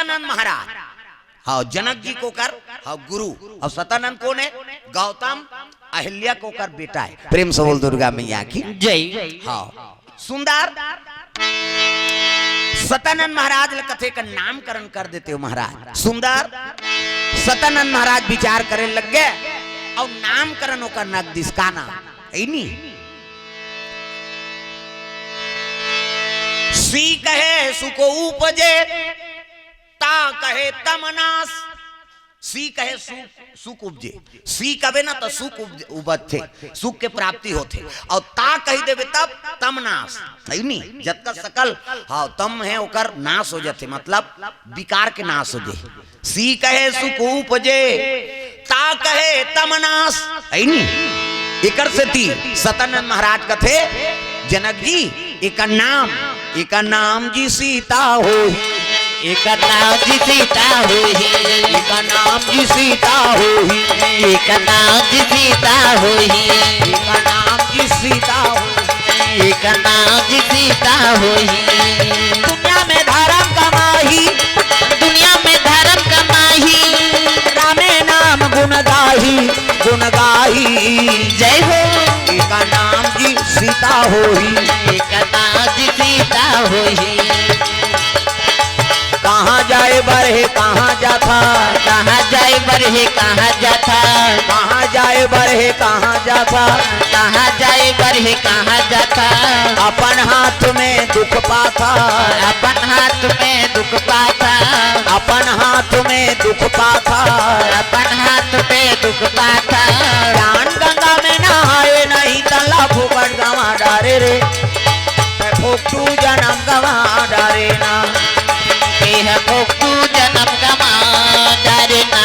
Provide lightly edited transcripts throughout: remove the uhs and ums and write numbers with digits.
सतानंद महाराज हाँ जनक जी को कर हाँ गुरु और सतानंद कौन है गौतम अहिल्या को कर बेटा है। प्रेम से बोल दुर्गा मैया की जय। हाँ सुंदर सतानंद महाराज कथे का नामकरण कर देते हो महाराज। सुंदर सतानंद महाराज विचार करे लग गए और नामकरण होकर नगदिश का नाम सी कहे सुको उपजे ता कहे तमनास। सी कहे सुख उपजे सी कहे ना तो सुख उपजते सुख के प्राप्ति होते और ता कही देवे तब तमनास नहीं जब तक सकल हाँ तम है ओकर नाश हो जाते मतलब विकार के नाश हो जाए। सी कहे सुख उपजे ता कहे तमनास नहीं एकर से थी सतानंद महाराज कथे जनक जी एक नाम जी सीता हो एक नाम जी सीता हो एक नाम जी सीता हो एक नाम जी सीता हो एक नाम जी सीता हो एक नाम जी सीता हो। दुनिया में धर्म कमाही दुनिया में धर्म कमाही रामे नाम गुण गाही जय हो। एक नाम जी सीता हो एक नाम जी सीता हो। कहाँ जाए बरहे कहाँ जाता कहाँ जाए बरहे कहाँ जाता कहाँ जाए बरहे कहाँ जाता कहाँ जाए बरहे कहाँ जाता। अपन हाथ में दुख पाता अपन हाथ में दुख पाता अपन हाथ में दुख पाता अपन हाथ में दुख पाता। ज्ञान गंगा में नहाए नहीं तला फूकट गवा डारे रे फोकटू जन्म गवा डारे ना फोकटू जन्म गवा डारे ना।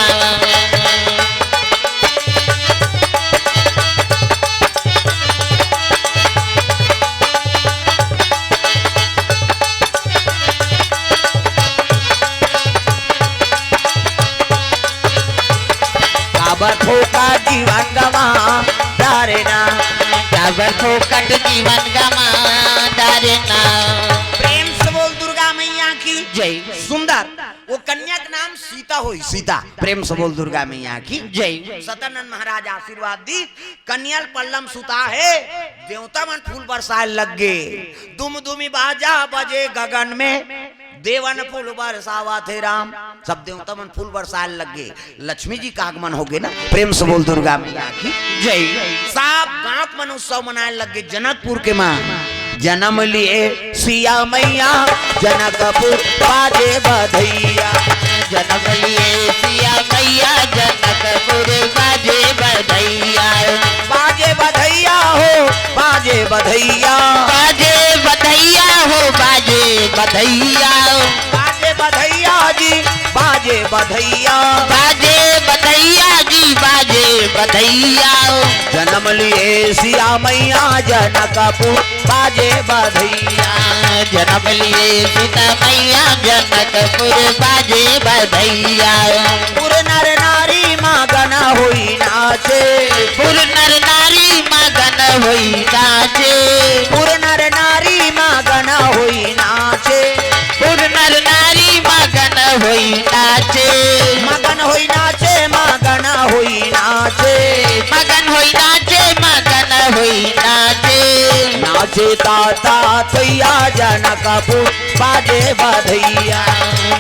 काबर फोका जीवन गवा डारे ना काबर फोकट जीवन गवा डारे ना। प्रेम से बोल दुर्गा मैया की जय। सुंदर वो कन्या का नाम सीता हुई सीता। प्रेम से बोल दुर्गा मैया की जय। सतानंद महाराज आशीर्वाद दी कन्याल पल्लम सुता है देवता मन फूल बरसाए लग गे दुम दुमी बाजा बजे गगन में देवन फूल बरसावा थे राम। सब देवता मन फूल बरसाए लग गए लक्ष्मी जी का आगमन हो गए ना। प्रेम से बोल दुर्गा मैया की जय। सब गांव मन उत्सव मनाए लग गए जनकपुर के माँ जन्म लिए सिया मैया जनकपुर बाजे बधैया जन्म लिए सिया मैया जनकपुर बाजे बधैया बाजे बधैया हो बाजे बधैया बाजे बधैया हो बाजे बधैया बाजे बधैया जी बाजे बधैया बाजे बधैया जी बाजे बधैया। जन्म लिए सिया मैया जनकपुर बाजे बधैया जन्म लिए सीता मैया जनकपुर बाजे बधैया। पुर नर नारी मगन हुई नाचे पुर नर नारी मगन हुई नाचे पुर नर नारी मगन हुई नाचे पुर नर नारी मगन हुई नाचे मगन हुई नाचे मगन हुई नाचे मगन हुई नाचे मगन हुई नाचे नाचे ताता थैया जनकपुर बाजे बधैया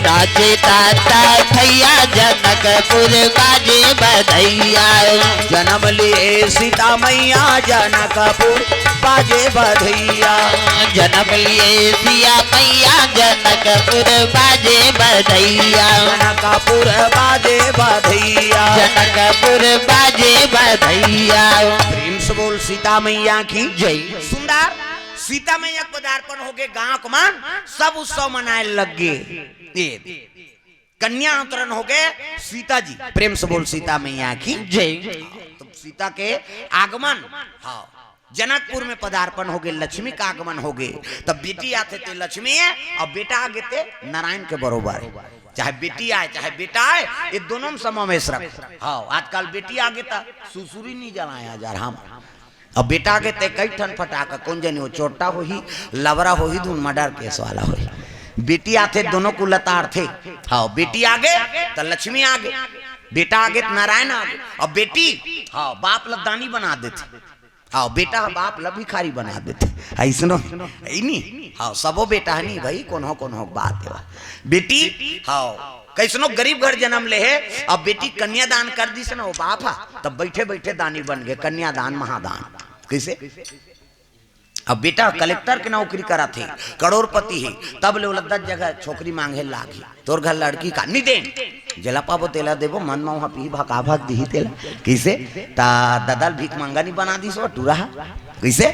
नाचे ताता थैया जनकपुर बाजे बधैया। जन्म लिए सीता मैया जनकपुर बाजे बधैया जन्म लिए सिया मैया जनकपुर बाजे बधैया जनकपुर बाजे बधैया जनकपुर बाजे बधैया। प्रेम से बोल सीता मैया की जय। सुंदर सीता मैया पदार्पण हो गए गांव को मान सब उत्सव मनाए लग गए कन्या अवतरण हो गए सीता जी। प्रेम से बोल सीता मैया की जय। तो सीता के आगमन हाँ जनकपुर में पदार्पण हो गए लक्ष्मी का आगमन हो गए तब बेटी आते थे लक्ष्मी है और बेटा आगे थे नारायण के बरोबर चाहे बेटी आए चाहे बेटा आए ये दोनों में समावेश रख। हाँ आजकल बेटी आगे था सुसुरी नहीं जलाया जा रहा अब बेटा आगे ते कई ठन फटाका कौन जनी हो चोटा हो ही लवरा हो ही धुन मर्डर केस वाला हो बेटी आते दोनों को लताड़ थे। हाँ बेटी आगे तो लक्ष्मी आगे, बेटा आगे तो नारायण आगे। और बेटी हाँ बाप लदानी बना देते, हाँ बेटा बाप ला भिखारी बना देते। ऐसनो नहीं हाँ सबो बेटा है नहीं भाई, कौन हो बात है। बेटी हाँ कैसनो गरीब घर जन्म ले है, अब बेटी कन्यादान कर दी से ना वो बाप हा, तब बैठे बैठे दानी बन गए, कन्यादान महादान। कैसे अब बेटा कलेक्टर के नौकरी करा थे, करोड़पति है, तब ले 10 जगह छोकरी मांगे लागी, तोर घर लड़की का नहीं दे जला पाबो तेला देबो मन में वहां पी भका भाग दी तेला। कैसे ता ददल भीख मांगा नहीं बना दी सो टूरा। कैसे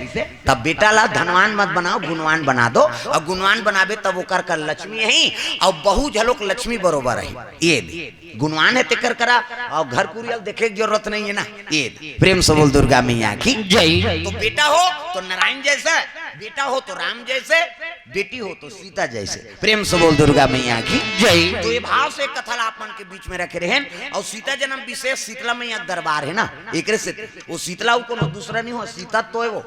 तब बेटा ला धनवान मत बनाओ, गुणवान बना दो, और गुणवान बनाबे तब वो कर लक्ष्मी है, और बहु झलोक लक्ष्मी बरोबर है। ये गुणवान है तेकर करा, और घर कुरियल देखे की जरूरत नहीं है ना। ये प्रेम से बोल दुर्गा मैया की जय। तो बेटा हो तो नारायण जैसा, बेटा हो तो राम जैसे, बेटी हो तो सीता जैसे। प्रेम से बोल दुर्गा मैया की जय। तो ये भाव से कथा आपन के बीच में रखे रहे। और सीता जन्म विशेष शीतला मैया दरबार है ना, एक से वो शीतला को दूसरा नहीं हो, सीता तो है वो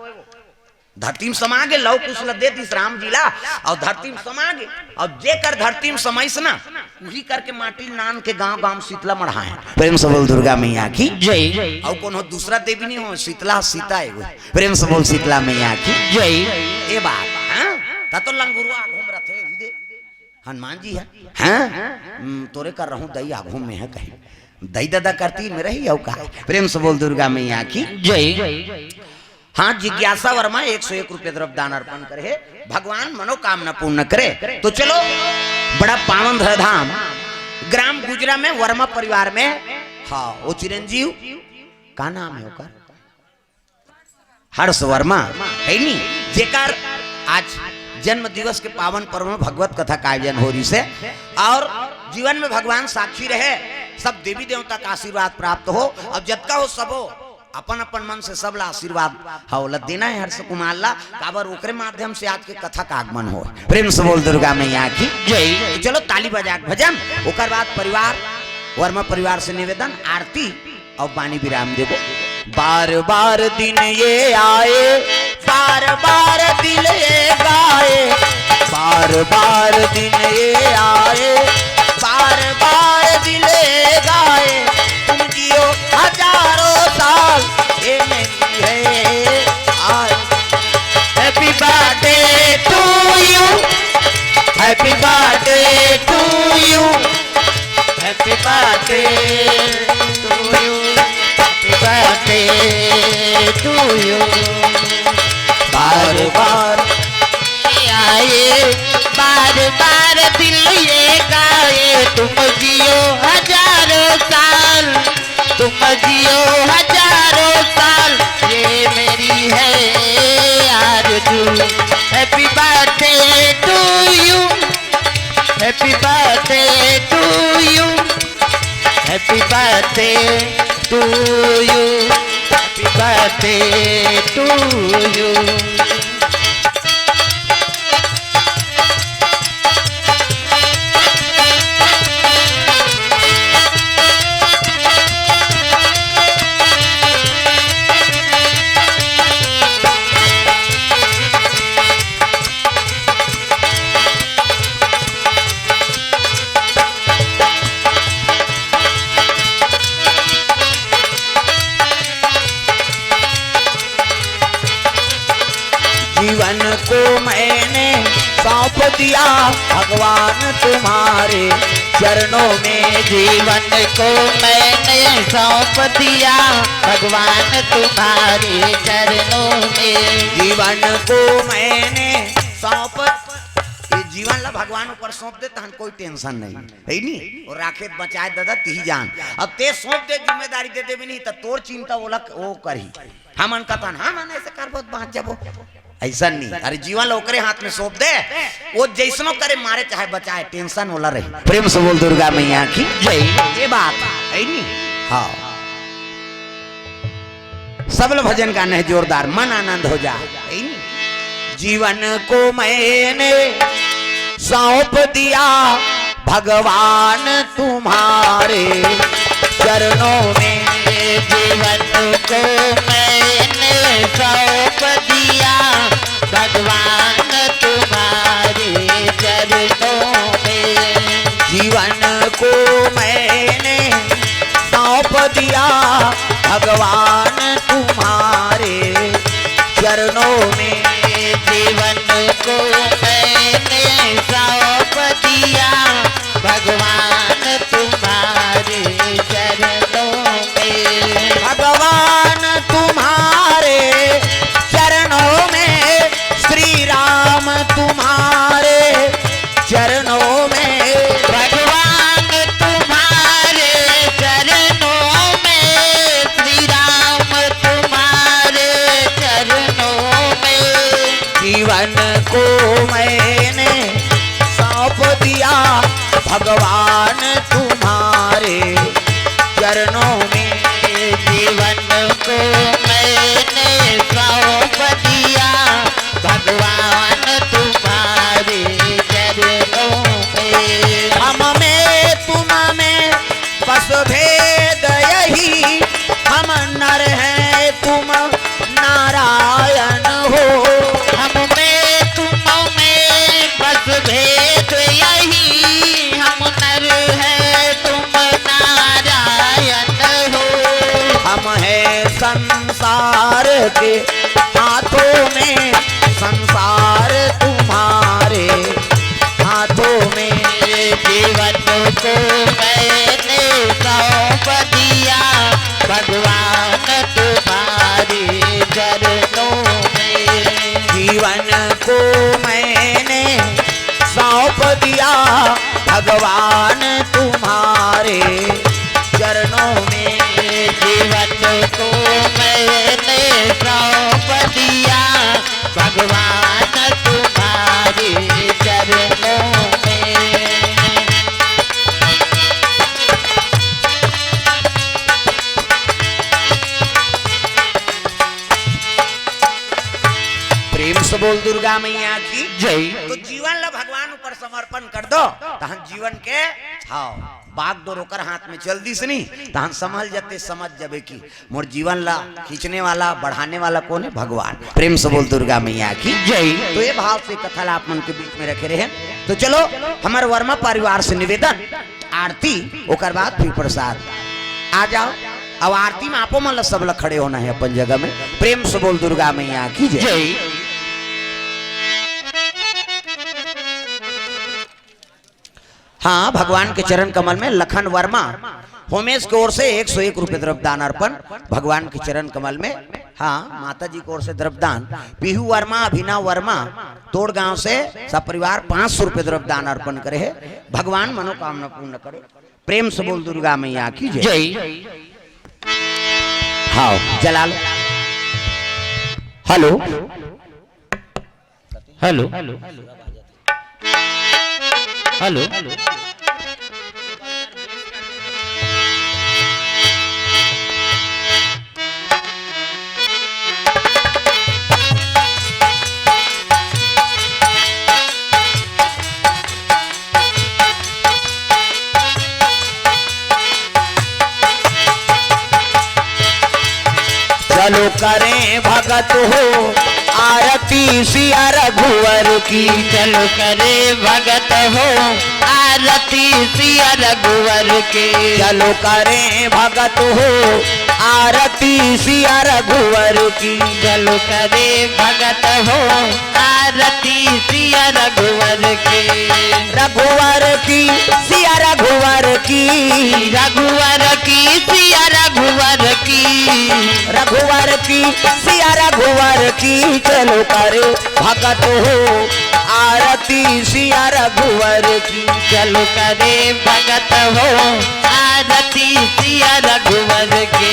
धरती में समा गे, लव कुश दे दिस राम जिला, और धरती में समा गे, और जे कर धरती में समय से ना वही करके माटी नान के गांव गांव शीतला मढ़ा है। प्रेम से बोल दुर्गा मैया की जय। और कौन हो दूसरा देवी नहीं हो, शीतला सीता है वो। प्रेम से बोल शीतला मैया की जय। ये बात ता तो लंगुरुआ घूम रहे थे, हनुमान जी है हाँ तोरे कर रहा हूँ दई आघू में है, कहीं दई दादा करती में रही हो का। प्रेम से बोल दुर्गा मैया की जय। हाँ जिज्ञासा वर्मा 101 रुपये द्रव्य दान अर्पण करे, भगवान मनोकामना पूर्ण करे। तो चलो बड़ा पावन धाम ग्राम गुजरा में वर्मा परिवार में हाँ वो चिरंजीव का नाम है ओकर हर्ष वर्मा है नी, जेकर आज जन्म दिवस के पावन पर्व में भगवत कथा का आयोजन हो रही से, और जीवन में भगवान साक्षी रहे, सब देवी देवता का आशीर्वाद प्राप्त हो, और जतका हो सबो अपन अपन मन से सबला आशीर्वाद हौला देना है हर्ष कुमार ला, काबर ओकरे माध्यम से आज के कथा का आगमन हो। प्रेम से बोल दुर्गा मैया की जय। चलो ताली बजा भजन, ओकर बाद परिवार वर्मा परिवार से निवेदन आरती और बानी विराम देवो। बार बार दिन ये आए, बार बार दिल ये गाए, बार बार दिन ये आए, बार बार दिल ये गाए, तुम जियो हजारों साल ये मेरी है आज। Happy birthday to you, happy birthday to you, happy birthday to you, happy birthday to you. बार बार आए, बार बार दिल ये गाए, तुम जियो हजारों साल, तुम जियो हजारों साल ये मेरी है आरज़ू। Happy birthday to you, happy birthday to you, happy birthday to you, happy birthday to you. जीवन को मैंने सौंप दिया भगवान तुम्हारे चरणों में, जीवन को मैंने सौंप दिया भगवान तुम्हारे चरणों में, जीवन को मैंने सौंप, ये जीवन ला भगवान ऊपर सौंप दे तहन कोई टेंशन नहीं है नी, और राखे बचाए दादा ती जान। अब ते सौंप दे जिम्मेदारी दे दे भी नहीं तो तोर चिंता वो करी, हमन का तन हम ऐसे कर बहुत बात जब ऐसा नहीं। अरे जीवन लोकरे हाथ में सौंप दे, वो जैसनो करे मारे चाहे बचाए टेंशन वाला रहे। प्रेम से बोल दुर्गा मैया की जय। ये बात है नहीं हाँ सब लोग भजन गाने हैं जोरदार, मन आनंद हो जाए। जीवन को मैंने सौंप दिया भगवान तुम्हारे चरणों में, जीवन को मैंने सौंप दिया भगवान तुम्हारे चरणों जीवन को मैंने सौंप दिया भगवान तुम्हारे चरणों में। जीवन को मैंने सौंप दिया भगवान तुम्हारे चरणों में। भगवान तुम्हारे चरणों में, श्री राम तुम्हारे चरणों में। भगवान तुम्हारे चरणों में, श्री राम तुम्हारे चरणों में। जीवन को मैंने सौंप दिया भगवान तुम्हारे चरणों में। जीवन को मैंने सौंप दिया भगवान तुम्हारे चरणों में। हम में तुम में बस भेद यही, हम नर हैं तुम नारायण हो। हम में तुम में बस भेद यही, हम नर हैं तुम नारायण हो। हम हैं संसार के हाथों में, संसार तुम्हारे हाथों में। जीवन को मैंने सौंप दिया भगवान तुम्हारे चरणों में। जीवन को मैंने सौंप दिया भगवान तुम्हारे चरणों में। जीवन को मैंने सौंप दिया भगवान तुम्हारे चरणों में। प्रेम से बोल दुर्गा मैया की जय। तो जीवन ला भगवान ऊपर समर्पण कर दो, तहन जीवन के छाओ बाग दो रोकर हाथ में चल दी सनी, तहन समझ जाते समझ जाबे की मोर जीवन ला खींचने वाला बढ़ाने वाला कौन है? भगवान। प्रेम से बोल दुर्गा मैया की जय। तो ये भाव से कथा ला आप मन के बीच में रखे रहे। तो चलो हमारे वर्मा परिवार से निवेदन, आरती ओकर बाद फिर प्रसाद। आ जाओ, अब आरती में आपो मन ला सब ला खड़े होना है अपन जगह में। प्रेम से बोल दुर्गा मैया की जय। हाँ, भगवान के चरण कमल में लखन वर्मा होमेश की ओर से 101 रुपए द्रव्यदान अर्पण भगवान के चरण कमल में। हाँ, माता जी की ओर से द्रव्यदान। पीहू वर्मा, अभिनव वर्मा तोड़ गांव से सब परिवार 500 रुपए द्रव्यदान अर्पण करे है। भगवान मनोकामना पूर्ण करे। प्रेम से बोल दुर्गा मैया की जय। हाँ, जला लो। Hello hello hello. चलो करें भगत हो आरती सिया रघुवर की। चलो करे भगत हो आरती सिया रघुवर के। चलो करें भगत हो आरती सिया रघुवर की। चलो करे भगत हो आरती सिया रघुवर के। रघुवर की सिया रघुवर की। रघुवर की सिया रघुवर की। रघुवर की सिया रघुवर की। चलो करे भगत हो आरती सिया रघुवर की। चलो करे भगत हो आरती सिया रघुवर के।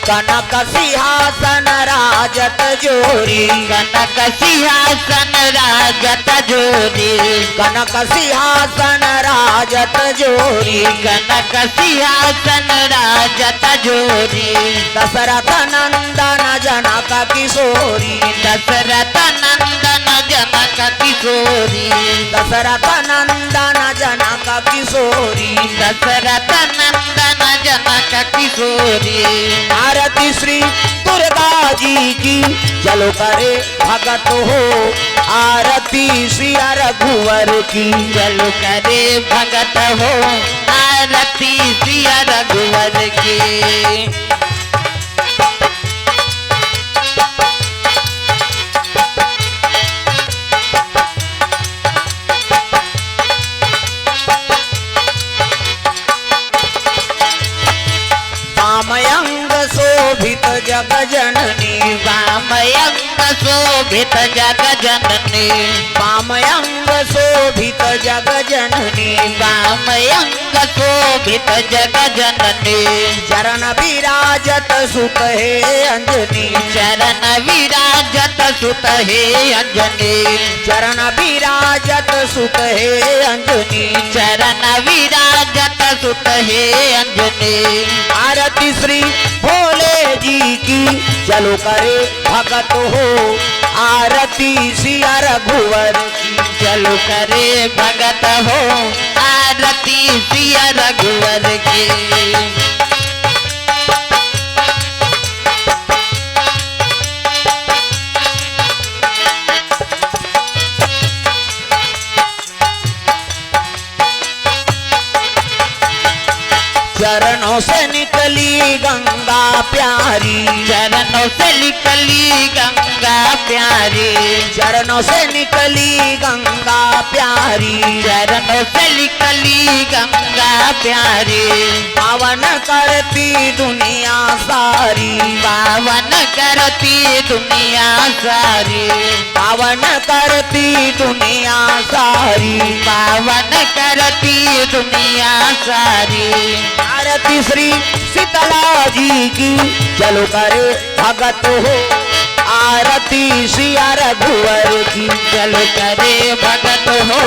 कनक सिंहासन राजत जोरी, कनक सिंहासन राजत जोरी, कनक सिंहासन राजत जोरी, कनक सिंहासन राजत जोरी। दशरथ नंदन जनक किशोरी, दशरथ नंदन जनक किशोरी, दशरथ नंदन जनक किशोरी, दशरथ नंदन जनक किशोरी। आरती श्री दुर्गा जी की चलो करे भगत हो, आरती श्री रघुवर की चलो करे भगत हो, आरती सिया रघुवर की। वामयंग शोभित जग जननी, वामयंग शोभित जग जननी, वामयंग शोभित जग जननी, वामयंग शोभित जग जननी। चरण विराजत सुत हे अंजनी, चरण विराजत सुत हे अंजनी, चरण विराजत सुत हे अंजनी, चरण विराजत सुत हे अंजनी। आरती श्री भोले जी की चलो करे भगत हो, आरती सिया रघुवर की चलो करे भगत हो, आरती सिया रघुवर की। चरणों से निकली गंगा प्यारी, चरणों से निकली गंगा प्यारी, चरणों से निकली गंगा प्यारी, चरणों से निकली गंगा प्यारी। पावन करती दुनिया सारी, पावन करती दुनिया सारी, पावन करती दुनिया सारी, पावन करती दुनिया सारी। आरती श्री शीतला जी की चलो करे भगत हो, आरती सिया रघुवर की चलो करे भगत हो,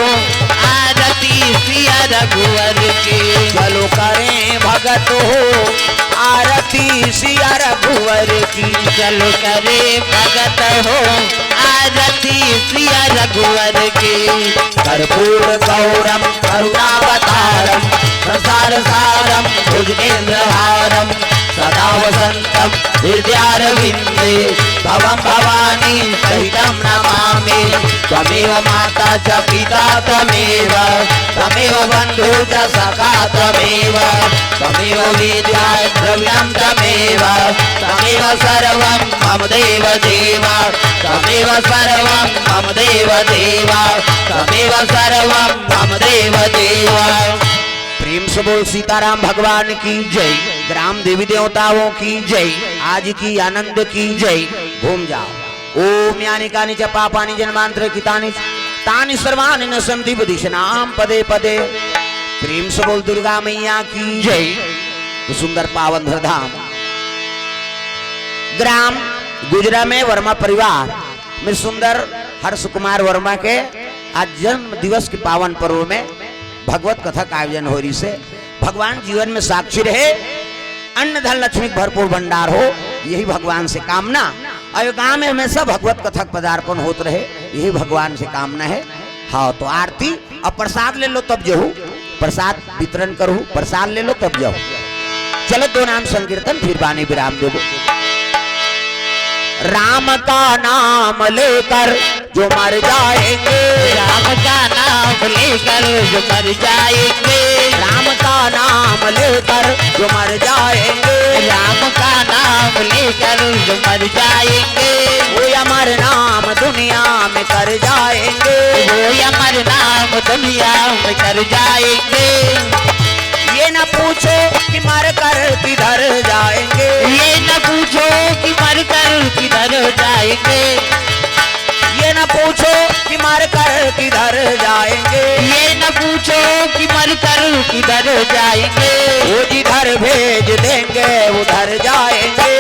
आरती सिया रघुवर की। चलो करें भगत हो, आरती सिया रघुवर की चलो करे भगत हो, आरती सिया रघुवर की। कर्पूर गौरम करुणावतारम प्रसार सारम भुजगेन्द्रहारम सदा वसंतम हृदयारविंदे भवं भवानी सहितं नमामि। त्वमेव माता च पिता त्वमेव, त्वमेव बन्धु च सखा त्वमेव, त्वमेव विद्या द्रव्यं त्वमेव, त्वमेव सर्वं मम देव देव, त्वमेव सर्वं मम देव देव, त्वमेव सर्वं मम देव देव। प्रेम से बोल सीताराम भगवान की जय, ग्राम देवी देवताओं की जय, आज की आनंद की जय। घूम जाओ। ओम यानि कानि च पापानि जन्मांतर कृतानि तानि सर्वाणि न सन्ति बुद्धिशनाम पदे पदे। प्रेम से बोल दुर्गा मैया की जय। तो सुंदर पावन धाम ग्राम गुजरा में वर्मा परिवार में सुंदर हर्ष कुमार वर्मा के आज जन्म दिवस के पावन पर्व में भगवत कथा का आयोजन हो रही से भगवान जीवन में साक्षी रहे, अन्न धन लक्ष्मी भरपूर भंडार हो, यही भगवान से कामना। और गांव में हमेशा भगवत कथा पदार्पण होते रहे, यही भगवान से कामना है। हाँ तो आरती और प्रसाद ले लो तब जहू, प्रसाद वितरण करूँ, प्रसाद ले लो तब जाओ। चलो दो नाम संकीर्तन फिर बानी विराम देवो। राम का नाम लेकर जो मर जाएंगे, राम का नाम लेकर जो मर जाएंगे, राम का नाम लेकर जो मर जाएंगे, राम का नाम लेकर जो मर जाएंगे, वो अमर नाम दुनिया में कर जाएंगे, वो अमर नाम दुनिया में कर जाएंगे। ये न पूछो कि मर कर किधर जाएंगे, ये न पूछो कि मर कर किधर जाएंगे, ये न पूछो कि मर कर किधर जाएंगे, ये न पूछो कि मर कर किधर जाएंगे, वो जिधर भेज देंगे उधर जाएंगे,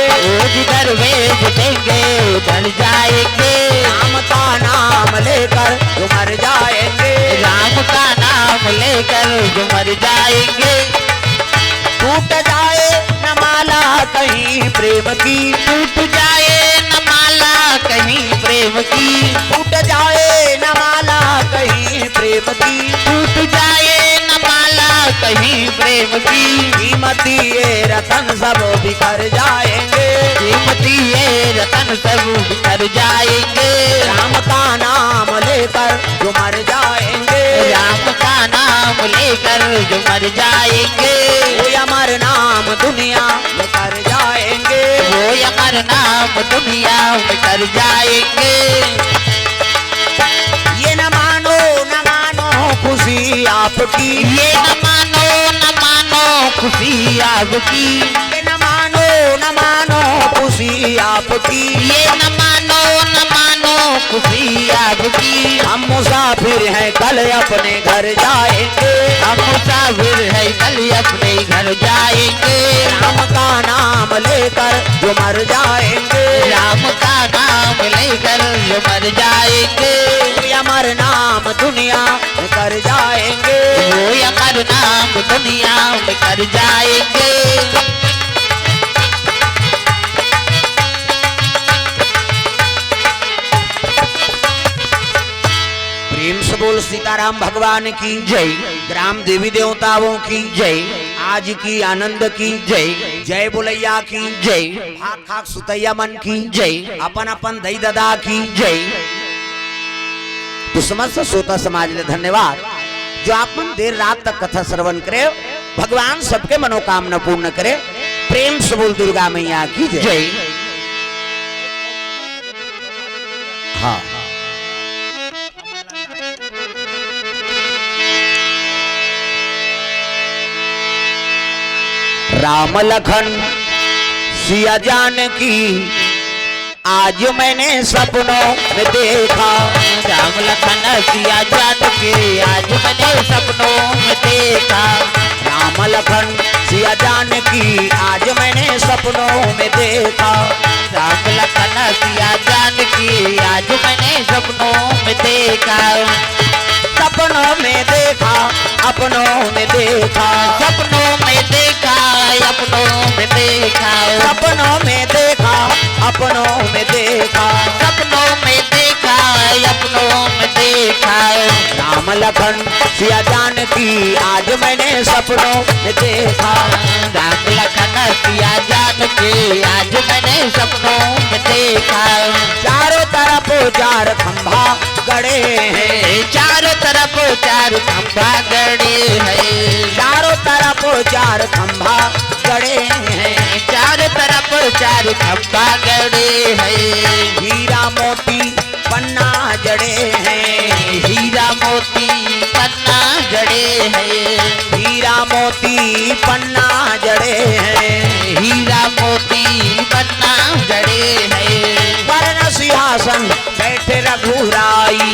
जिधर वे जुटेंगे उधर जाएंगे। राम का नाम लेकर जो मर जाएंगे, राम का नाम लेकर जो मर जाएंगे। टूट जाए न माला कहीं प्रेम की, टूट जाए न माला कहीं प्रेम की, टूट जाए न माला कहीं प्रेम की, टूट जाए न माला कहीं प्रेम की। कीमती ये रतन सब बिखर जाएंगे, कीमती ये रतन सब बिखर जाएंगे। राम का नाम लेकर जो मर जाएंगे, राम का नाम लेकर जो मर जाएंगे। वो अमर नाम दुनिया में कर जाएंगे, वो अमर नाम दुनिया में कर जाएंगे। ये न मानो खुशी आपकी, ये न मानो खुशी आपकी, ये न मानो खुशी आपकी। ये न मानो खुशी आपकी। हम मुसाफिर हैं कल अपने घर जाएंगे, हम मुसाफिर है कल अपने घर जाएंगे। राम का नाम लेकर जो मर जाएंगे, राम का नाम लेकर जो मर जाएंगे। वो अमर नाम दुनिया में कर जाएंगे, वो अमर नाम दुनिया में कर जाएंगे। प्रेम से बोल सीताराम भगवान की जय। ग्राम देवी देवताओं की जय। आज की आनंद की जय। जय बोलैया की जय। खाक खाक सुतैया मन की जय। अपन अपन दई ददा की जय। तो समस्त श्रोता समाज ने धन्यवाद जो आप मन देर रात तक कथा श्रवण करे। भगवान सबके मनोकामना पूर्ण करे। प्रेम से बोल दुर्गा मैया की जय। जय। हाँ राम लखन सिया जानकी आज मैंने सपनों में देखा, राम लखन सिया जानकी आज मैंने सपनों में देखा। राम लखन सिया जानकी आज मैंने सपनों में देखा, राम लखन सिया जानकी आज मैंने सपनों में देखा। सपनों में देखा अपनों में देखा, सपनों में देखा अपनों में देखा। सपनों में देखा अपनों में देखा, सपनों में देखा अपनों में देखा। राम लखन सिया जानकी आज मैंने सपनों में देखा, राम लखन सिया जानकी आज मैंने सपनों में देखा। चारों तरफ चार खंभा गड़े हैं, चारों तरफ चार खंभा गड़े हैं। चारों तरफ चार खंभा गड़े हैं, चारों तरफ चार खंभा गड़े हैं। हीरा मोती पन्ना जड़े हैं, हीरा मोती पन्ना जड़े हैं। हीरा मोती पन्ना जड़े हैं, हीरा मोती पन्ना जड़े हैं। वर्ण सिंहासन बैठे रघुराई,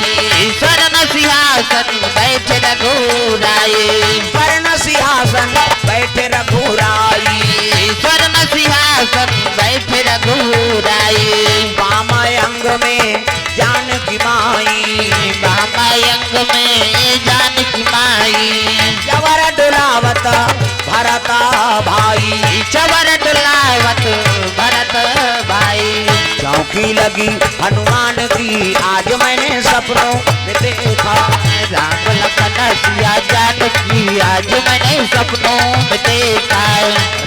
स्वर्ण सिंहासन बैठे रघुराई। वर्ण सिंहासन बैठे रघुराई, स्वर्ण सिंहासन बैठे रघुराई। वामय अंग में जानकी माई, वामय अंग में जानकी माई। जवर डुलावत भरता भाई, चवर डुलावत भरत भाई। चौकी लगी हनुमान की आज मैंने सपनों में देखा, राम लखन सिया जानकी आज मैंने सपनों में देखा।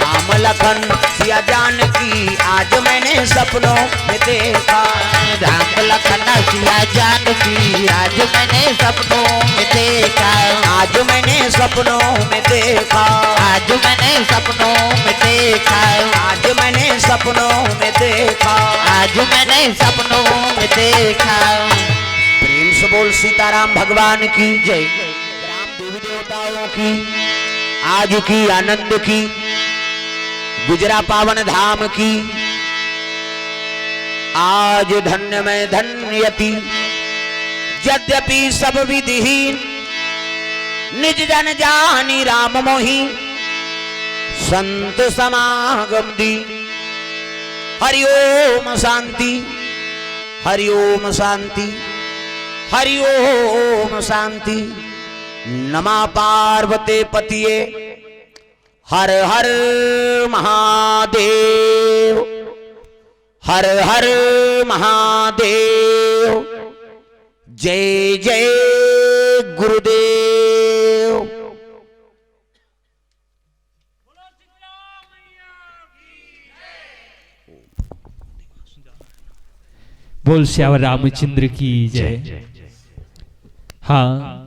राम लखन सिया जानकी आज मैंने सपनों में देखा, राम लखन सिया जानकी आज मैंने सपनों में देखा। आज मैंने सपनों में देखा, आज मैंने सपनों में देखा। आज मैंने सपनों में देखा। आज मैंने सपनों में देखा। प्रेम से बोल सीताराम भगवान की जय। ग्राम देवी देवताओं की आज की आनंद की गुजरा पावन धाम की आज धन्य में धन्यति यद्यपि सब विधिहीन निज जन जानी राम मोही संत समागम दी हरि ओम शांति, हरि ओम शांति, हरि ओम शांति। नमः पार्वती पतिये हर हर महादेव, हर हर महादेव। जय जय गुरुदेव। बोल श्याम रामचंद्र की जय। हाँ,